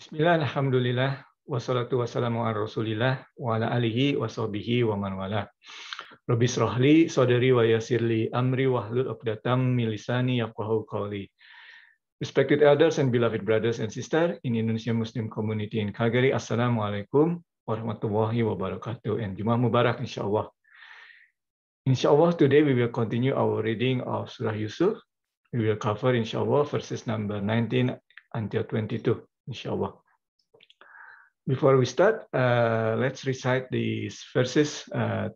Bismillah, alhamdulillah, wassalatu wassalamu ala rasulillah, wa ala alihi wa sahbihi wa man wala. Rabbi shrahli sadri wa yassirli amri wahlul 'uqdatam min lisani yafqahu qawli. Respected elders and beloved brothers and sisters in Indonesian Muslim community in Calgary, Assalamualaikum warahmatullahi wabarakatuh, and Jummah Mubarak insyaAllah. InsyaAllah, today we will continue our reading of Surah Yusuf. We will cover insyaAllah verses number 19 until 22. Inshallah. Before we start, let's recite these verses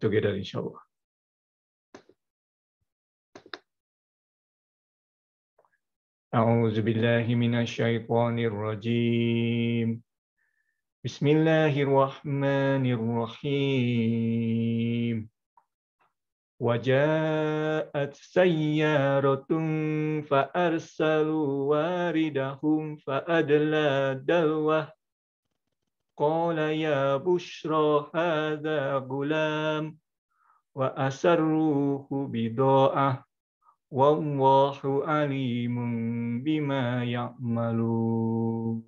together, inshallah. A'udzu billahi minasy syaithanir rajim. Bismillahirrahmanirrahim. Waja'at sayyaratun fa'arsalu waridahum fa'adla dalwah qala ya bushra hadha gulam wa asarruhu bida'ah wallahu alimun bima ya'malun.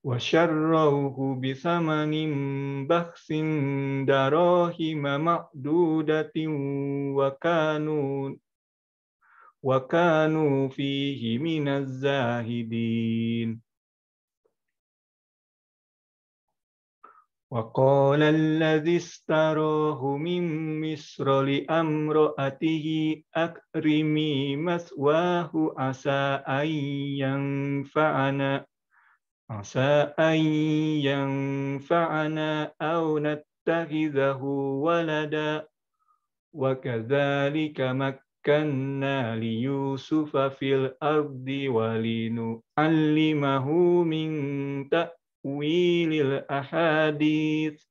Wa syarrauhu bisamanin bakhsin darahima ma'dudatin wa kanu fihi minaz zahidin. Wa qala alladhi istarahu min misra li amra'atihi akrimi maswahu asa an yanfa'ana aw nattakhidhahu walada wa kadzalika makkanna li Yusufa fil ardi wa linu'allimahu min ta'wilil ahadits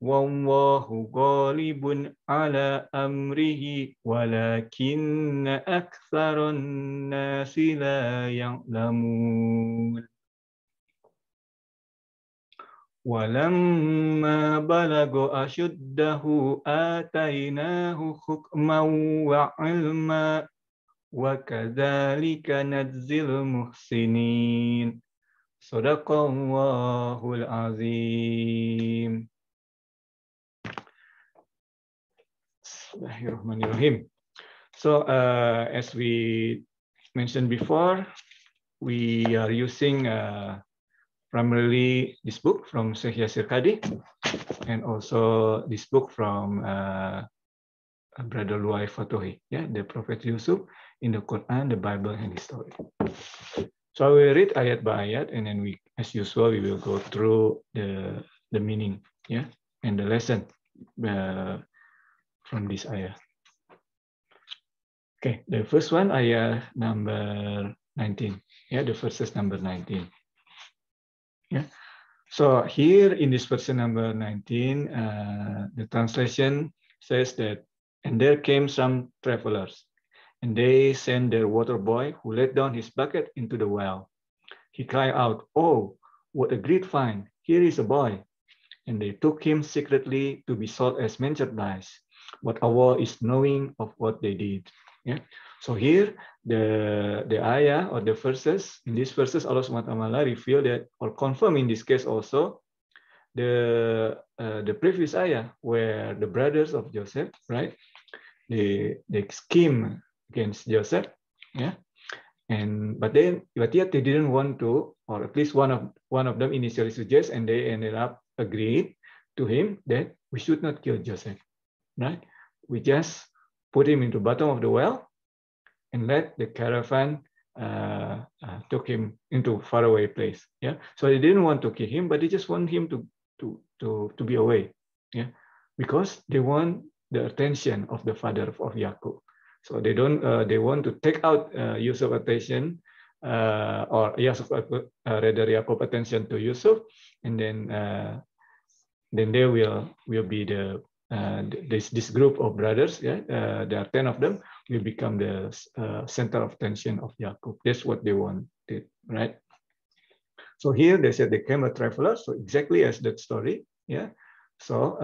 wallahu ghalibun ala amrihi walakinna aktsaran nasi la ya'lamun. Walamma balagha ashuddahu atainahu hukman wa ilma wa kadzalika nadzil muhsinin. Shadaqallahul azim. Bismillahirrahmanirrahim. So as we mentioned before, we are using primarily this book from Surah Yusuf and also this book from Brother Luai Fatohi, the Prophet Yusuf in the Quran, the Bible, and the story. So I will read ayat by ayat, and then we, as usual, we will go through the meaning, and the lesson from this ayah. Okay, the first one, ayah number 19, the verses number 19. So here in this verse number 19, the translation says that, and there came some travelers, and they sent their water boy who let down his bucket into the well. He cried out, "Oh, what a great find! Here is a boy." And they took him secretly to be sold as merchandise. But Allah is knowing of what they did. So here the ayah or the verses, in these verses Allah SWT reveal that, or confirm in this case also, the previous ayah where the brothers of Joseph, right, they scheme against Joseph, but yet they didn't want to, or at least one of them initially suggests, and they ended up agreeing to him that we should not kill Joseph, right? We just put him into the bottom of the well and let the caravan took him into a faraway place. So they didn't want to kill him, but they just want him to be away. Because they want the attention of the father of Yaqub. So they don't. They want to take out Yusuf's attention, or rather Yaqub's attention to Yusuf, and then there will be this group of brothers. There are 10 of them. Will become the center of attention of Yaqub. That's what they wanted, right? So here they said they came a traveler. So exactly as that story, So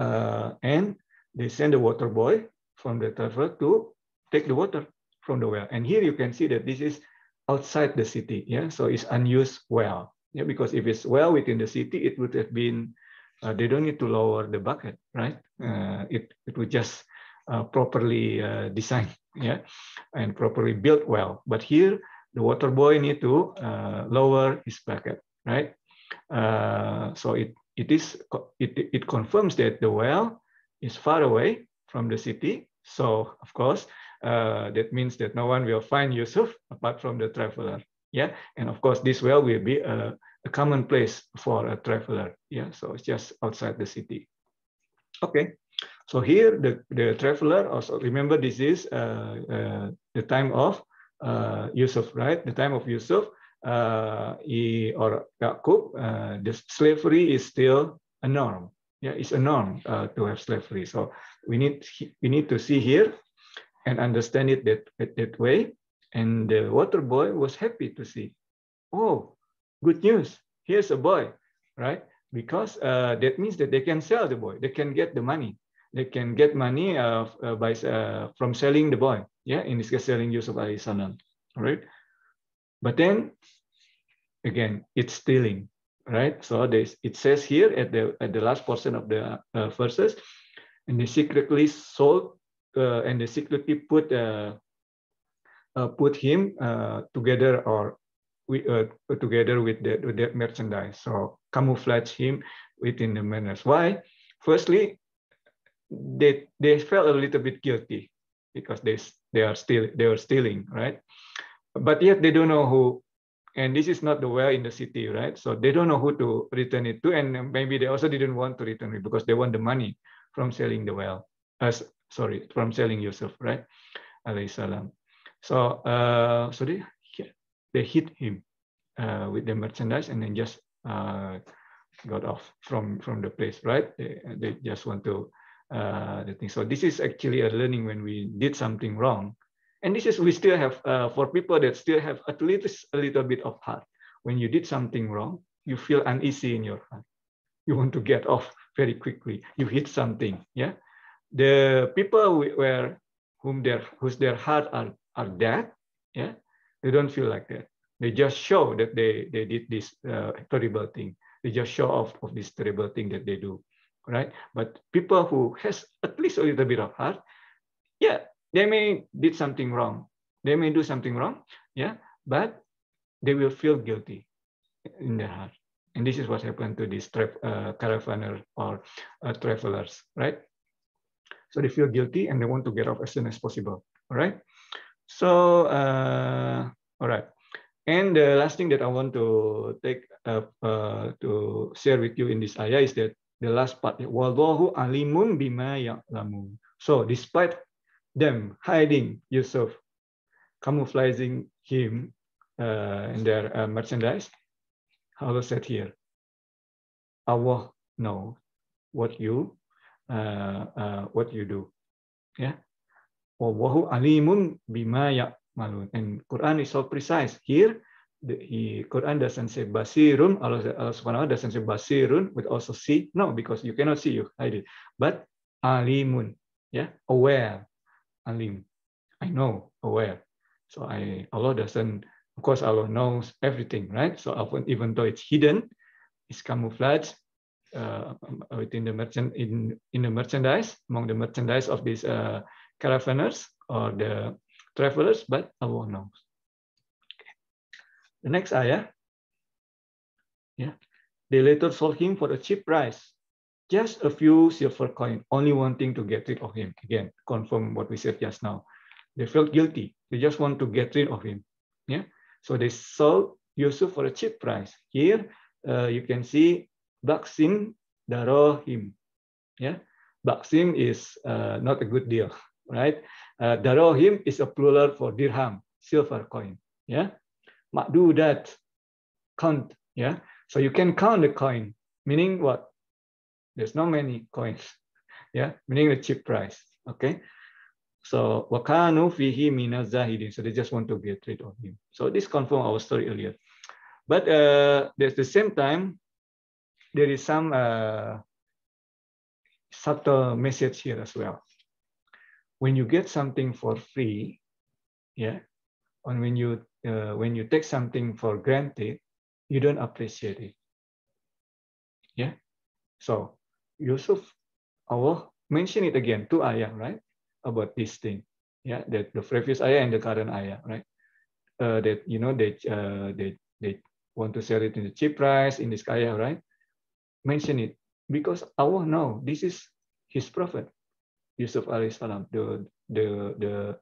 and they send a water boy from the traveler to take the water from the well. And here you can see that this is outside the city. Yeah, so it's unused well. Yeah, because if it's well within the city, it would have been. They don't need to lower the bucket, right? It would just properly designed, yeah, and properly built well. But here, the water boy need to lower his bucket, right? So it confirms that the well is far away from the city. So of course, that means that no one will find Yusuf apart from the traveler. Yeah, and of course this well will be a common place for a traveler. Yeah, so it's just outside the city. Okay, so here the traveler also, remember this is the time of Yusuf, right? The time of Yusuf or Yaqub, the slavery is still a norm. Yeah, it's a norm to have slavery. So we need to see here and understand it that way. And the water boy was happy to see. Oh, good news! Here's a boy, right? Because that means that they can sell the boy. They can get the money. They can get money from selling the boy. Yeah, in this case, selling Yusuf alayhi salam. All right. But then again, it's stealing, right? So it says here at the last portion of the verses, and they secretly sold and they secretly put him together or together with the merchandise. So camouflage him within the manners. Why? Firstly, they felt a little bit guilty because they were stealing, right? But yet they don't know who. And this is not the well in the city, right? So they don't know who to return it to, and maybe they also didn't want to return it because they want the money from selling the well. From selling Yusuf, right? Alayhi salam. So so they hit him with the merchandise and then just got off from the place, right? They just want to the thing. So this is actually a learning when we did something wrong. And this is, we still have, for people that still have at least a little bit of heart. When you did something wrong, you feel uneasy in your heart. You want to get off very quickly. You hit something, yeah? The people whose their heart are dead, yeah? They don't feel like that. They just show that they did this terrible thing. They just show off of this terrible thing that they do, right? But people who has at least a little bit of heart, yeah, they may did something wrong. They may do something wrong, yeah, but they will feel guilty in their heart. And this is what happened to these caravaner or travelers, right? So they feel guilty and they want to get off as soon as possible, all right? So, all right. And the last thing that I want to take to share with you in this ayah is that the last part, Wallahu alimun bima ya'lamun. So despite them hiding Yusuf, camouflaging him in their merchandise, Allah said here, Allah knows what you do. Yeah. Wallahu alimun bima ya'malun. And Quran is so precise. Here, the Quran doesn't say basirun. Allah subhanahu wa ta'ala doesn't say basirun, but also see. No, because you cannot see, you hide it. But alimun, yeah, aware. Alim, I know, aware. So Allah doesn't, of course, Allah knows everything, right? So even though it's hidden, it's camouflaged within the in the merchandise, among the merchandise of these caravanners or the travelers, but Allah knows. Okay. The next ayah, yeah, they later sold him for a cheap price, just a few silver coins, only wanting to get rid of him. Again, confirm what we said just now. They felt guilty. They just want to get rid of him. Yeah. So they sold Yusuf for a cheap price. Here you can see Baksim Darohim. Yeah. Baksim is not a good deal, right? Darohim is a plural for dirham, silver coin. Yeah. Makdudat, count. Yeah. So you can count the coin, meaning what? There's not many coins, yeah, meaning the cheap price. Okay, so wakanu fihi minaz zahidin. So they just want to get rid of him. So this confirms our story earlier. But at the same time, there is some subtle message here as well. When you get something for free, yeah, and when you take something for granted, you don't appreciate it. Yeah. So Yusuf, Allah mentioned it again, two ayah, right, about this thing. Yeah, that the previous ayah and the current ayah, right? That they want to sell it in the cheap price in this ayah, right? Mention it because Allah know this is His prophet, Yusuf alayhi salam. The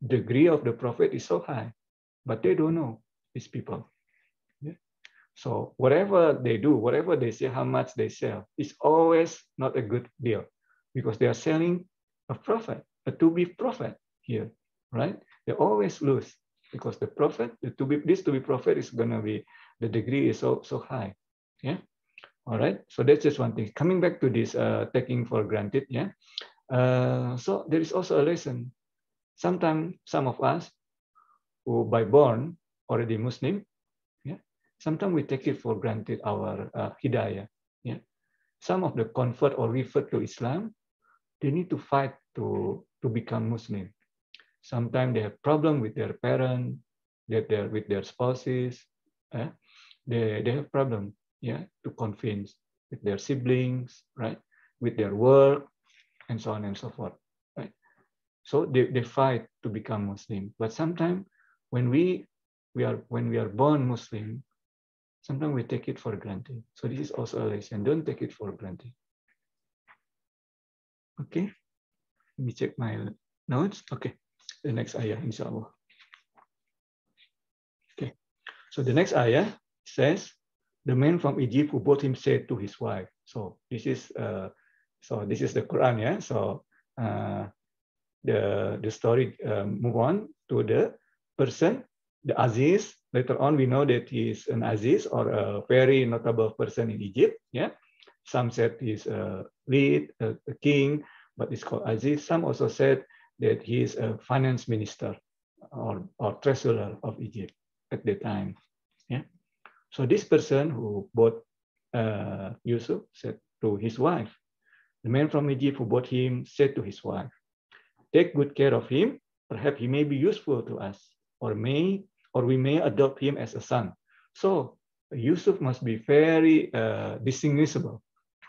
degree of the prophet is so high, but they don't know these people. Yeah? So whatever they do, whatever they say, how much they sell, is always not a good deal because they are selling a prophet, a to-be prophet here, right? They always lose because the prophet, this to-be prophet is gonna be, the degree is so high. Yeah. All right. So that's just one thing. Coming back to this taking for granted. Yeah. So there is also a lesson. Sometimes some of us who by born already Muslim, yeah, sometimes we take it for granted our hidayah. Yeah, some of the convert or revert to Islam, they need to fight to become Muslim. Sometimes they have problem with their parents, with their spouses. They have problem, yeah, to convince with their siblings, right, with their work, and so on and so forth, right. So they fight to become Muslim. But sometimes when we are born Muslim, sometimes we take it for granted. So this is also a lesson. Don't take it for granted. Okay. Let me check my notes. Okay. The next ayah, inshallah. Okay. So the next ayah says, the man from Egypt who bought him said to his wife. So this is the Quran, yeah. So the story move on to the person, the Aziz. Later on, we know that he is an Aziz or a very notable person in Egypt. Yeah, some said he's a lead, a king, but it's called Aziz. Some also said that he is a finance minister or treasurer of Egypt at the time. Yeah. So this person who bought Yusuf said to his wife, the man from Egypt who bought him said to his wife, take good care of him. Perhaps he may be useful to us, or we may adopt him as a son. So Yusuf must be very distinguishable,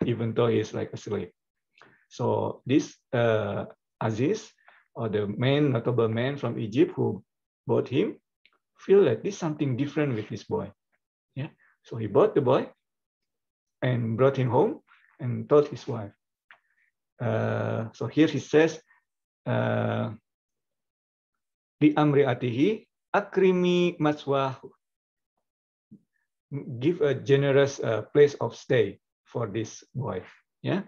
even though he is like a slave. So this Aziz, or the notable man from Egypt who bought him, feel that there's something different with this boy. Yeah. So he bought the boy and brought him home and told his wife. So here he says, Bi amri atihi akrimi maswahu. Give a generous place of stay for this boy. Yeah.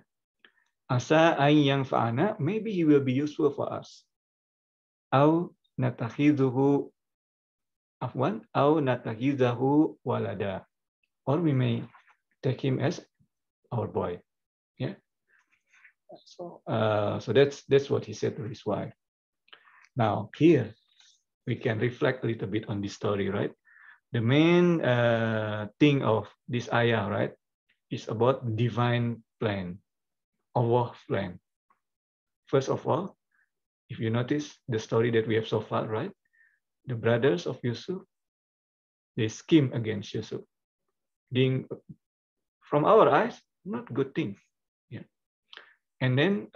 Asa yang fa'ana, maybe he will be useful for us. Au natakhiduhu walada. Or we may take him as our boy. Yeah. So that's what he said to his wife. Now here we can reflect a little bit on this story, right? The main thing of this ayah, right, is about divine plan, Allah's plan. First of all, if you notice the story that we have so far, right, the brothers of Yusuf, they scheme against Yusuf, being from our eyes not good thing. Yeah, and then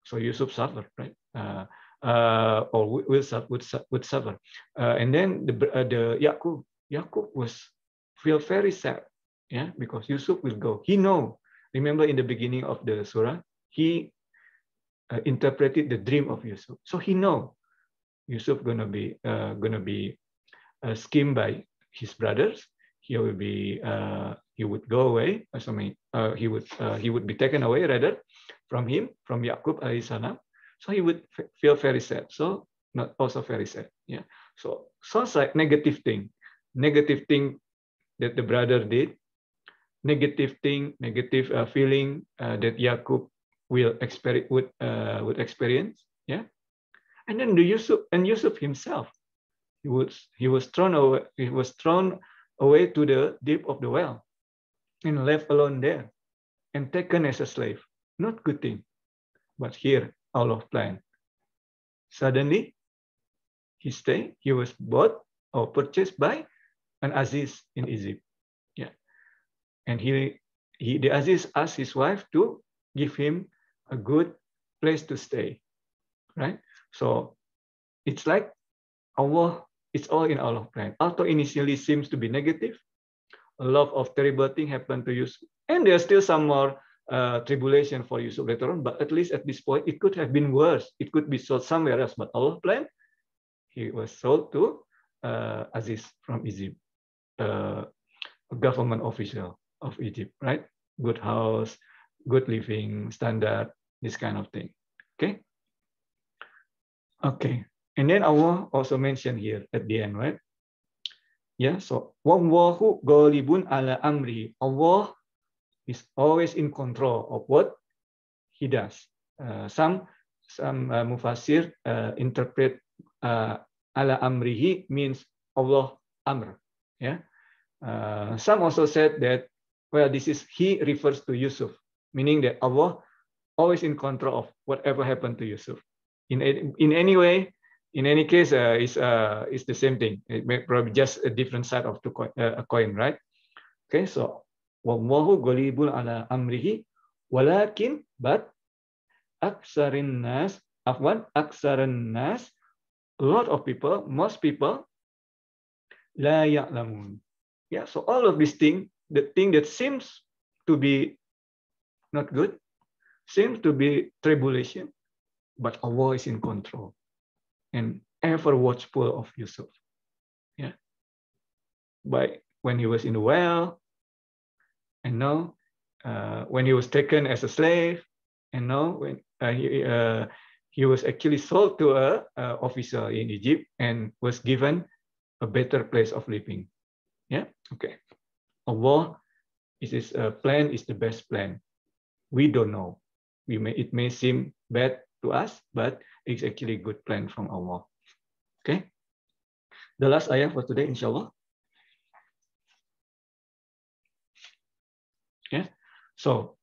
so Yusuf suffered, right? Or would suffer. And then the Yaqub was feel very sad, yeah, because Yusuf will go. He know. Remember in the beginning of the surah, he interpreted the dream of Yusuf, so he know Yusuf gonna be schemed by his brothers. He will be he would go away. He would be taken away rather from Yaqub alayhi salam. So he would feel very sad. So not also very sad. Yeah. So sounds like negative thing that the brother did. Negative feeling that Yaqub would experience. Yeah. And then Yusuf himself, he was thrown away to the deep of the well and left alone there and taken as a slave. Not good thing. But here, Allah plan. Suddenly, he was bought or purchased by an Aziz in Egypt. Yeah. And the Aziz asked his wife to give him a good place to stay. Right? So it's like Allah, it's all in Allah's plan. Although initially seems to be negative, a lot of terrible things happened to Yusuf. And there's still some more tribulation for Yusuf later on, but at least at this point, it could have been worse. It could be sold somewhere else, but Allah's plan, he was sold to Aziz from Egypt, a government official of Egypt, right? Good house, good living standard, this kind of thing. Okay. Okay. And then Allah also mentioned here at the end, right? Yeah, so wallahu ghalibun ala amri. Allah is always in control of what he does. Some mufassir interpret ala amrihi means Allah amr. Yeah. Some also said that, well, this is he refers to Yusuf, meaning that Allah always in control of whatever happened to Yusuf. In any way, in any case, it's the same thing. It may probably just a different side of a coin, right? Okay, so wallahu ghalibun ala amrihi, walakin but aksarin nas, a lot of people, most people, la ya'lamun. Yeah, so all of these things, the thing that seems to be not good, seems to be tribulation, but Allah is in control and ever watchful of Yusuf. Yeah. By when he was in the well, and now when he was taken as a slave, and now when he was actually sold to a officer in Egypt and was given a better place of living. Yeah. Okay. Allah, his plan is the best plan. We don't know. It may seem bad to us, but it's actually a good plan from Allah. Okay. The last ayah for today, inshallah. Yeah. So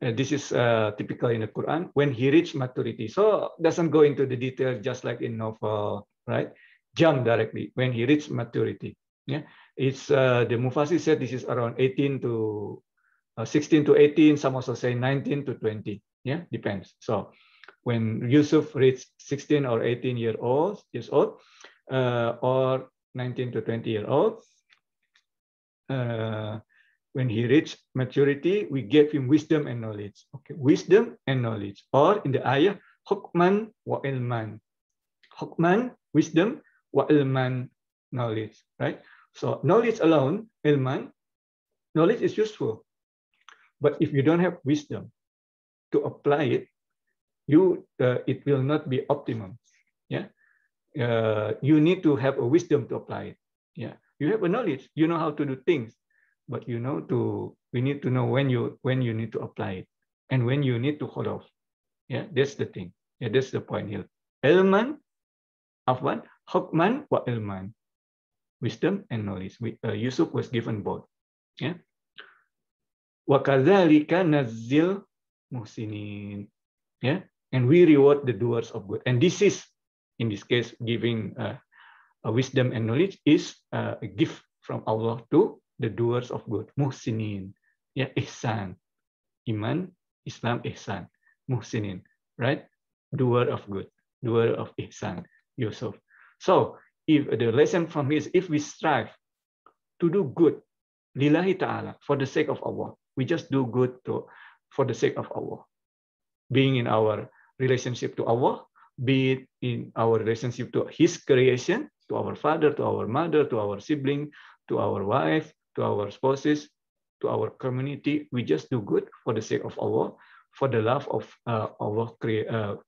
this is typical in the Quran. When he reached maturity, so doesn't go into the detail just like in novel, right? Jump directly when he reached maturity. Yeah. It's the Mufassir said this is around 18 to 16 to 18. Some also say 19 to 20. Yeah, depends. So when Yusuf reached 16 or 18 years old, or 19 to 20 years old, when he reached maturity, we gave him wisdom and knowledge. Okay, wisdom and knowledge, or in the ayah, hukman wa ilman. Hukman, wisdom, wa ilman, knowledge. Right. So knowledge alone, ilman, knowledge is useful, but if you don't have wisdom to apply it, it will not be optimum. Yeah, you need to have a wisdom to apply it. Yeah, you have a knowledge, you know how to do things, but we need to know when you need to apply it and when you need to hold off. Yeah, that's the thing. Yeah, that's the point here. Ilman, afwan, hukman wa ilman, wisdom and knowledge. Yusuf was given both. Yeah. Wa kadzalika nazzil muhsinin. Yeah. And we reward the doers of good. And this is, in this case, giving a wisdom and knowledge is a gift from Allah to the doers of good. Muhsinin. Yeah, ihsan. Iman, Islam, ihsan. Muhsinin. Right? Doer of good. Doer of ihsan. Yusuf. So, if the lesson from here is, if we strive to do good, lillahi ta'ala, for the sake of Allah, we just do good for the sake of Allah. Being in our relationship to Allah, be it in our relationship to His creation, to our father, to our mother, to our sibling, to our wife, to our spouses, to our community, we just do good for the sake of Allah, for the love of Allah,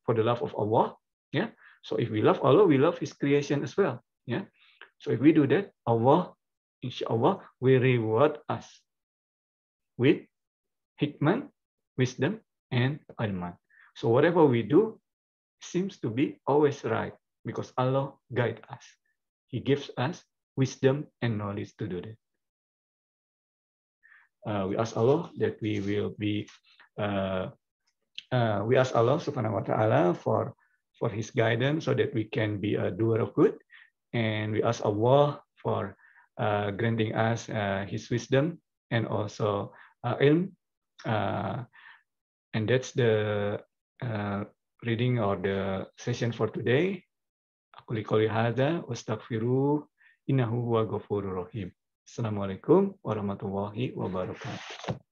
for the love of Allah. Yeah. So if we love Allah, we love His creation as well. Yeah. So if we do that, Allah, inshallah, will reward us with hikmah, wisdom, and ilman. So whatever we do seems to be always right because Allah guides us. He gives us wisdom and knowledge to do that. We ask Allah that we will be. We ask Allah Subhanahu wa Taala for His guidance so that we can be a doer of good and we ask Allah for granting us His wisdom and also ilm. And that's the reading or the session for today. Aku liqouli hadza wastaghfiruh innahu huwa ghafurur rahim. Assalamualaikum warahmatullahi wabarakatuh.